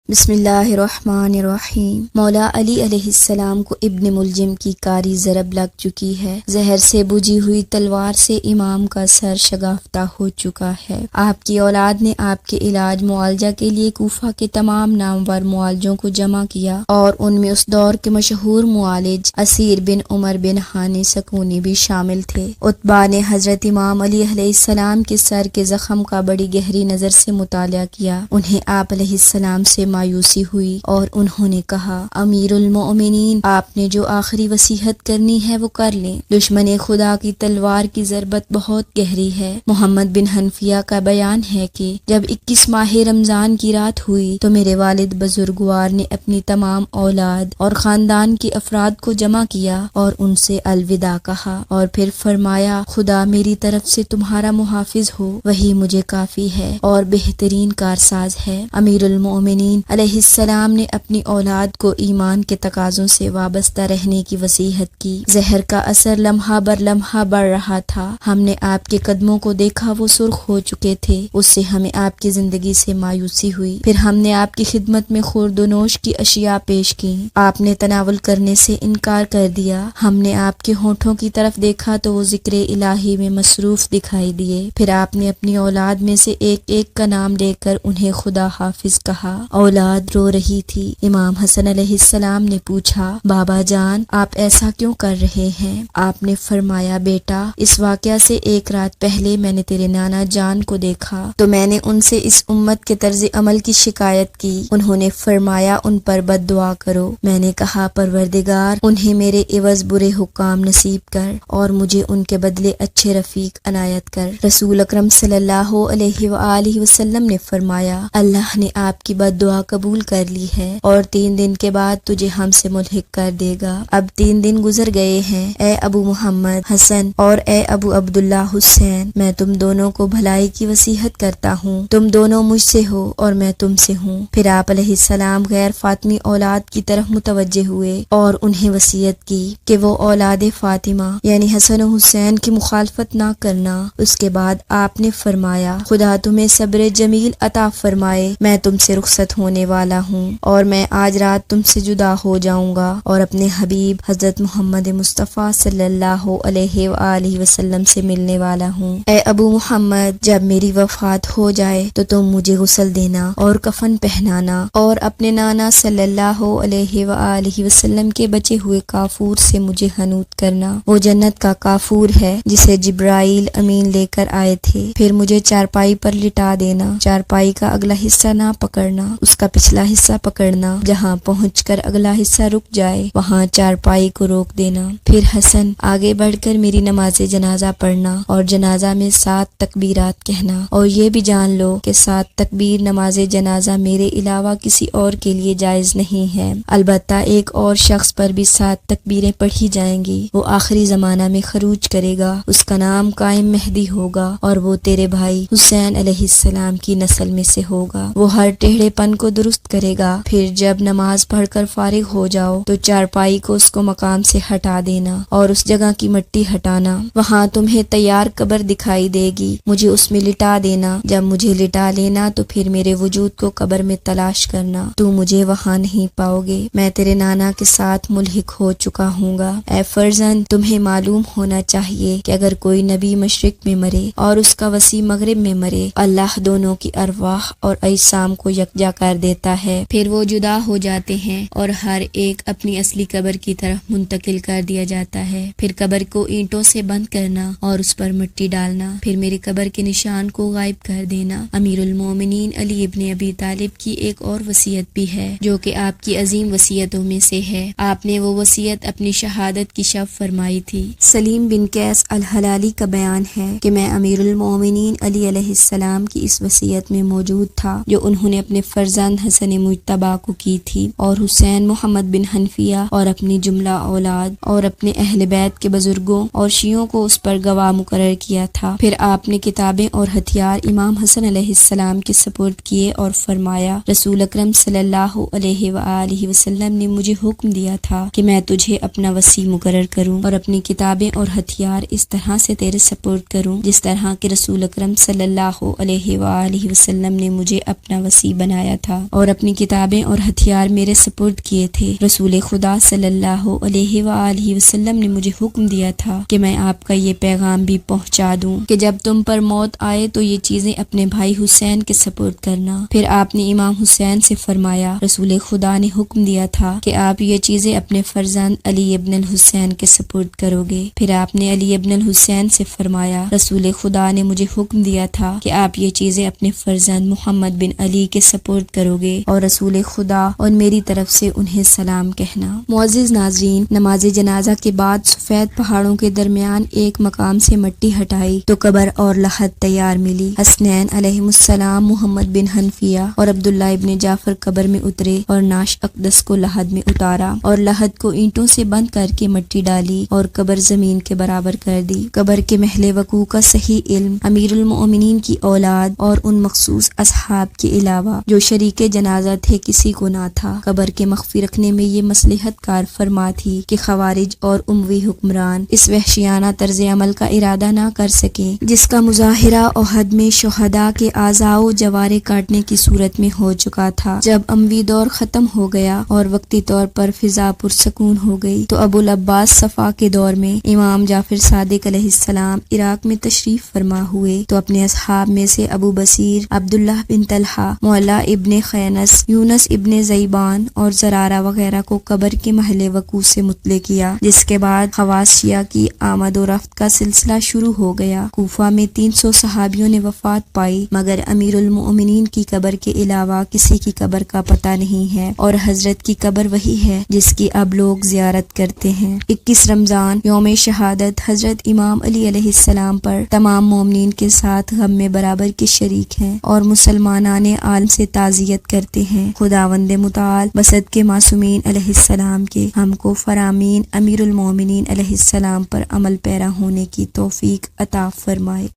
بسم اللہ الرحمن الرحیم۔ مولا علی علیہ السلام کو ابن ملجم کی کاری ضرب لگ چکی ہے۔ زہر سے بجھی ہوئی تلوار سے امام کا سر شگافتہ ہو چکا ہے۔ آپ کی اولاد نے آپ کے علاج معالجہ کے لیے کوفہ کے تمام نامور معالجوں کو جمع کیا اور ان میں اس دور کے مشہور معالج اسیر بن عمر بن ہانی سکونی بھی شامل تھے۔ عتبہ نے حضرت امام علی علیہ السلام کے سر کے زخم کا بڑی گہری نظر سے مطالعہ کیا۔ انہیں آپ علیہ السلام سے مایوسی ہوئی اور انہوں نے کہا، امیر المؤمنین، آپ نے جو آخری وصیحت کرنی ہے وہ کر لیں۔ دشمن خدا کی تلوار کی ضربت بہت گہری ہے۔ محمد بن حنفیہ کا بیان ہے کہ جب 21 ماہ رمضان کی رات ہوئی تو میرے والد بزرگوار نے اپنی تمام اولاد اور خاندان کے افراد کو جمع کیا اور ان سے الوداع کہا اور پھر فرمایا، خدا میری طرف سے تمہارا محافظ ہو، وہی مجھے کافی ہے اور بہترین کارساز ہے۔ امیر المؤمنین علیہ السلام نے اپنی اولاد کو ایمان کے تقاضوں سے وابستہ رہنے کی وصیحت کی۔ زہر کا اثر لمحہ بر لمحہ بڑھ رہا تھا۔ ہم نے آپ کے قدموں کو دیکھا، وہ سرخ ہو چکے تھے۔ اس سے ہمیں آپ کی زندگی سے مایوسی ہوئی۔ پھر ہم نے آپ کی خدمت میں خورد و نوش کی اشیاء پیش کی، آپ نے تناول کرنے سے انکار کر دیا۔ ہم نے آپ کے ہونٹوں کی طرف دیکھا تو وہ ذکر الہی میں مصروف دکھائی دیے۔ پھر آپ نے اپنی اولاد میں سے ایک ایک کا نام لے کر انہیں خدا حافظ کہا۔ اولاد رو رہی تھی۔ امام حسن علیہ السلام نے پوچھا، بابا جان، آپ ایسا کیوں کر رہے ہیں؟ آپ نے فرمایا، بیٹا، اس واقعہ سے ایک رات پہلے میں نے تیرے نانا جان کو دیکھا تو میں نے ان سے اس امت کے طرز عمل کی شکایت کی۔ انہوں نے فرمایا، ان پر بد دعا کرو۔ میں نے کہا، پروردگار، انہیں میرے عوض برے حکام نصیب کر اور مجھے ان کے بدلے اچھے رفیق عنایت کر۔ رسول اکرم صلی اللہ علیہ وآلہ وسلم نے فرمایا، اللہ نے آپ کی بد دعا قبول کر لی ہے اور 3 دن کے بعد تجھے ہم سے ملحق کر دے گا۔ اب 3 دن گزر گئے ہیں۔ اے ابو محمد حسن اور اے ابو عبداللہ حسین، میں تم دونوں کو بھلائی کی وصیحت کرتا ہوں۔ تم دونوں مجھ سے ہو اور میں تم سے ہوں۔ پھر آپ علیہ السلام غیر فاطمی اولاد کی طرف متوجہ ہوئے اور انہیں وصیت کی کہ وہ اولاد فاطمہ یعنی حسن و حسین کی مخالفت نہ کرنا۔ اس کے بعد آپ نے فرمایا، خدا تمہیں صبر جمیل عطا فرمائے، میں تم سے رخصت ہونے والا ہوں اور میں آج رات تم سے جدا ہو جاؤں گا اور اپنے حبیب حضرت محمد مصطفیٰ صلی اللہ علیہ وآلہ وسلم سے ملنے والا ہوں۔ اے ابو محمد، جب میری وفات ہو جائے تو تم مجھے غسل دینا اور کفن پہنانا اور اپنے نانا صلی اللہ علیہ وآلہ وسلم کے بچے ہوئے کافور سے مجھے حنوط کرنا۔ وہ جنت کا کافور ہے جسے جبرائیل امین لے کر آئے تھے۔ پھر مجھے چارپائی پر لٹا دینا، چارپائی کا اگلا حصہ نہ پکڑنا، اس کا پچھلا حصہ پکڑنا، جہاں پہنچ کر اگلا حصہ رک جائے وہاں چارپائی کو روک دینا۔ پھر حسن، آگے بڑھ کر میری نماز جنازہ پڑھنا اور جنازہ میں 7 تکبیرات کہنا، اور یہ بھی جان لو کہ 7 تکبیر نماز جنازہ میرے علاوہ کسی اور کے لیے جائز نہیں ہے۔ البتہ ایک اور شخص پر بھی 7 تکبیریں پڑھی جائیں گی، وہ آخری زمانہ میں خروج کرے گا، اس کا نام قائم مہدی ہوگا اور وہ تیرے بھائی حسین علیہ السلام کی نسل میں سے ہوگا۔ وہ ہر ٹیڑھے پن کو درست کرے گا۔ پھر جب نماز پڑھ کر فارغ ہو جاؤ تو چارپائی کو اس کو مقام سے ہٹا دینا اور اس جگہ کی مٹی ہٹانا۔ وہاں تمہیں تیار قبر دکھائی دے گی، مجھے اس میں لٹا دینا۔ جب مجھے لٹا لینا تو پھر میرے وجود کو قبر میں تلاش کرنا، تو مجھے وہاں نہیں پاؤ گے۔ میں تیرے نانا کے ساتھ ملحق ہو چکا ہوں گا۔ اے فرزند، تمہیں معلوم ہونا چاہیے کہ اگر کوئی نبی مشرق میں مرے اور اس کا وصی مغرب میں مرے، اللہ دونوں کی ارواح اور اجسام کو یکجا کر دیتا ہے، پھر وہ جدا ہو جاتے ہیں اور ہر ایک اپنی اصلی قبر کی طرف منتقل کر دیا جاتا ہے۔ پھر قبر کو اینٹوں سے بند کرنا اور اس پر مٹی ڈالنا، پھر میری قبر کے نشان کو غائب کر دینا۔ امیر المومنین علی ابن ابی طالب کی ایک اور وصیت بھی ہے جو کہ آپ کی عظیم وصیتوں میں سے ہے۔ آپ نے وہ وصیت اپنی شہادت کی شب فرمائی تھی۔ سلیم بن قیس الہلالی کا بیان ہے کہ میں امیر المومنین علی علیہ السلام کی اس وصیت میں موجود تھا جو انہوں نے اپنے فرزند حسن مجتبی کو کی تھی، اور حسین محمد بن حنفیہ اور اپنی جملہ اولاد اور اپنے اہل بیت کے بزرگوں اور شیعوں کو اس پر گواہ مقرر کیا تھا۔ پھر آپ نے کتابیں اور ہتھیار امام حسن علیہ السلام کے سپرد کیے اور فرمایا، رسول اکرم صلی اللہ علیہ وآلہ وسلم نے مجھے حکم دیا تھا کہ میں تجھے اپنا وصی مقرر کروں اور اپنی کتابیں اور ہتھیار اس طرح سے تیرے سپرد کروں جس طرح کہ رسول اکرم صلی اللہ علیہ وآلہ وسلم نے مجھے اپنا وصی بنایا تھا۔ تھا اور اپنی کتابیں اور ہتھیار میرے سپرد کیے تھے۔ رسول خدا صلی اللہ علیہ وآلہ وسلم نے مجھے حکم دیا تھا کہ میں آپ کا یہ پیغام بھی پہنچا دوں کہ جب تم پر موت آئے تو یہ چیزیں اپنے بھائی حسین کے سپرد کرنا۔ پھر آپ نے امام حسین سے فرمایا، رسول خدا نے حکم دیا تھا کہ آپ یہ چیزیں اپنے فرزند علی ابن الحسین کے سپرد کرو گے۔ پھر آپ نے علی ابن الحسین سے فرمایا، رسول خدا نے مجھے حکم دیا تھا کہ آپ یہ چیزیں اپنے فرزند محمد بن علی کے سپرد کرو گے اور رسول خدا اور میری طرف سے انہیں سلام کہنا۔ معزز ناظرین، نماز جنازہ کے بعد سفید پہاڑوں کے درمیان ایک مقام سے مٹی ہٹائی تو قبر اور لحد تیار ملی۔ حسنین علیہ السلام، محمد بن حنفیہ اور عبداللہ ابن جعفر قبر میں اترے اور نعش اقدس کو لحد میں اتارا اور لحد کو اینٹوں سے بند کر کے مٹی ڈالی اور قبر زمین کے برابر کر دی۔ قبر کے محل وقوع کا صحیح علم امیر المؤمنین کی اولاد اور ان مخصوص اصحاب کے علاوہ جو شریک جنازہ تھے کسی کو نہ تھا۔ قبر کے مخفی رکھنے میں یہ مصلحت کار فرما تھی کہ خوارج اور اموی حکمران اس وحشیانہ طرز عمل کا ارادہ نہ کر سکیں جس کا مظاہرہ احد میں شہداء کے اعضاء و جوارے کاٹنے کی صورت میں ہو چکا تھا۔ جب اموی دور ختم ہو گیا اور وقتی طور پر فضا پرسکون ہو گئی تو ابو العباس صفا کے دور میں امام جعفر صادق علیہ السلام عراق میں تشریف فرما ہوئے تو اپنے اصحاب میں سے ابو بصیر، عبداللہ بن طلحہ، معلا ابن خینس، یونس ابن زیبان اور زرارہ وغیرہ کو قبر کے محل وقوع سے مطلع کیا، جس کے بعد خواص شیعہ کی آمد و رفت کا سلسلہ شروع ہو گیا۔ کوفہ میں 300 صحابیوں نے وفات پائی مگر امیر المؤمنین کی قبر کے علاوہ کسی کی قبر کا پتہ نہیں ہے اور حضرت کی قبر وہی ہے جس کی اب لوگ زیارت کرتے ہیں۔ 21 رمضان یوم شہادت حضرت امام علی علیہ السلام پر تمام مومنین کے ساتھ غم میں برابر کے شریک ہیں اور مسلمانان عالم سے تعزیت کرتے ہیں۔ خداوند متعال بسط کے معصومین علیہ السلام کے ہم کو فرامین امیر المومنین علیہ السلام پر عمل پیرا ہونے کی توفیق عطا فرمائے۔